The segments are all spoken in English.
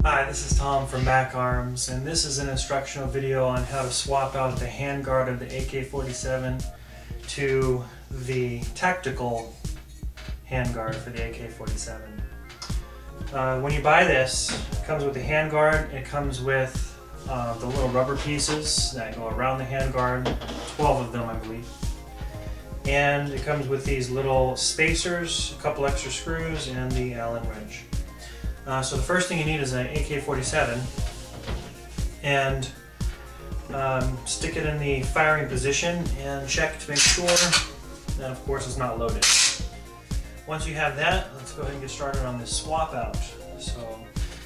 Hi, this is Tom from Back Arms, and this is an instructional video on how to swap out the handguard of the AK-47 to the tactical handguard for the AK-47. When you buy this, it comes with the handguard. It comes with the little rubber pieces that go around the handguard, 12 of them I believe. And it comes with these little spacers, a couple extra screws, and the Allen wrench. So the first thing you need is an AK-47, and stick it in the firing position and check to make sure that, of course, it's not loaded. Once you have that, let's go ahead and get started on this swap out. So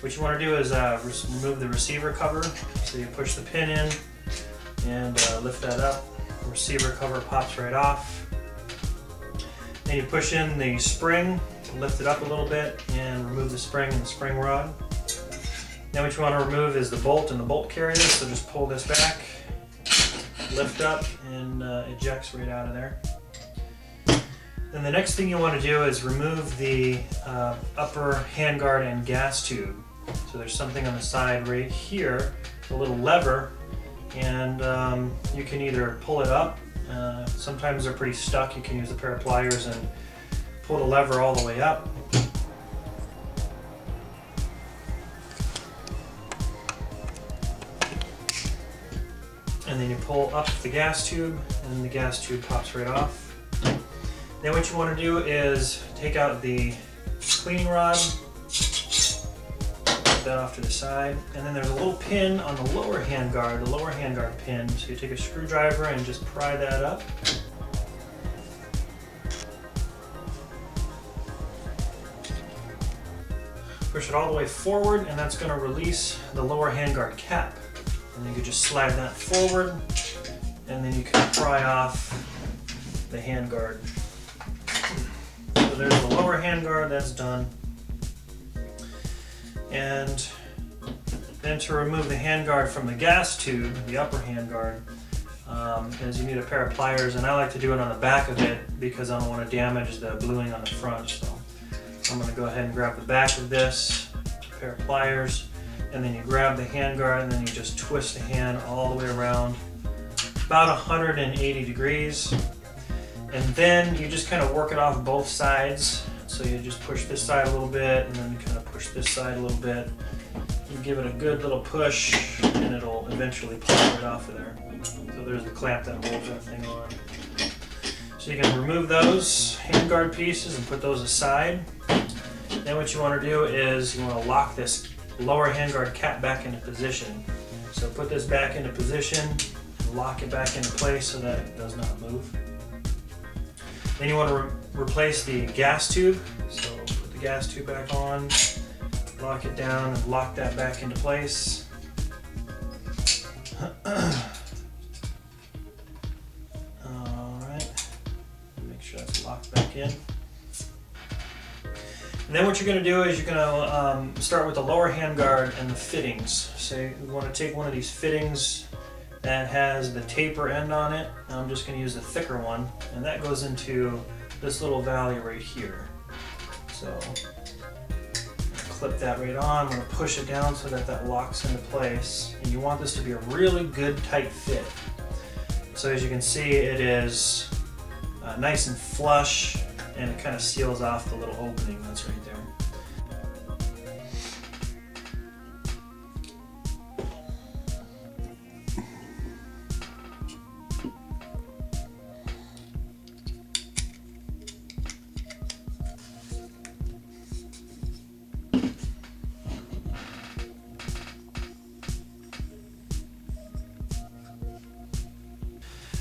what you want to do is remove the receiver cover. So you push the pin in and lift that up. The receiver cover pops right off. Then you push in the spring, lift it up a little bit, and remove the spring and the spring rod. Then what you want to remove is the bolt and the bolt carrier, so just pull this back, lift up, and ejects right out of there. Then the next thing you want to do is remove the upper handguard and gas tube. So there's something on the side right here, a little lever, and you can either pull it up. Sometimes they're pretty stuck. You can use a pair of pliers and pull the lever all the way up. And then you pull up the gas tube, and the gas tube pops right off. Then what you want to do is take out the cleaning rod, put that off to the side, and then there's a little pin on the lower handguard pin. So you take a screwdriver and just pry that up. Push it all the way forward, and that's going to release the lower handguard cap. And then you can just slide that forward, and then you can pry off the handguard. So there's the lower handguard, that's done. And then to remove the handguard from the gas tube, the upper handguard, is you need a pair of pliers, and I like to do it on the back of it because I don't want to damage the bluing on the front. So I'm going to go ahead and grab the back of this, a pair of pliers, and then you grab the handguard, and then you just twist the hand all the way around about 180 degrees. And then you just kind of work it off both sides. So you just push this side a little bit, and then you kind of push this side a little bit. You give it a good little push, and it'll eventually pop right off of there. So there's the clamp that holds that thing on. So you can remove those handguard pieces and put those aside. Then what you want to do is you want to lock this lower handguard cap back into position. So put this back into position, and lock it back into place so that it does not move. Then you want to replace the gas tube. So put the gas tube back on, lock it down, and lock that back into place. Alright, make sure that's locked back in. And then what you're going to do is you're going to start with the lower handguard and the fittings. So you want to take one of these fittings that has the taper end on it. I'm just going to use the thicker one, and that goes into this little valley right here. So clip that right on. I'm going to push it down so that that locks into place. And you want this to be a really good tight fit. So as you can see, it is nice and flush, and it kind of seals off the little opening that's right there.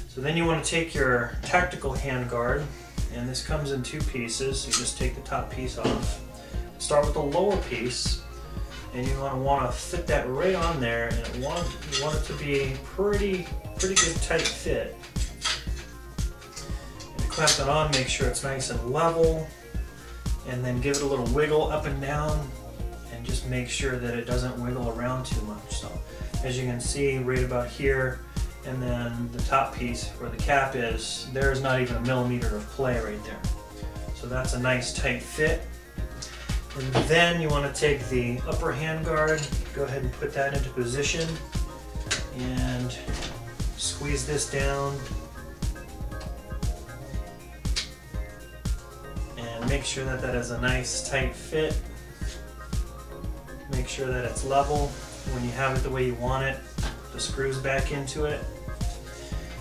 So then you want to take your tactical handguard, and this comes in two pieces. So you just take the top piece off. Start with the lower piece, and you want to fit that right on there, and you want it to be pretty good tight fit. And to clamp that on, make sure it's nice and level, and then give it a little wiggle up and down, and just make sure that it doesn't wiggle around too much. So as you can see right about here, and then the top piece where the cap is, there's not even a millimeter of play right there. So that's a nice tight fit. And then you want to take the upper handguard, go ahead and put that into position and squeeze this down and make sure that that has a nice tight fit. Make sure that it's level. When you have it the way you want it, the screws back into it.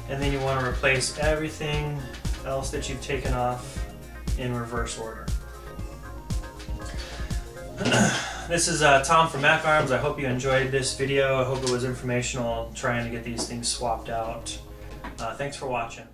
And then you want to replace everything else that you've taken off in reverse order. This is Tom from Mac Arms. I hope you enjoyed this video. I hope it was informational trying to get these things swapped out. Thanks for watching.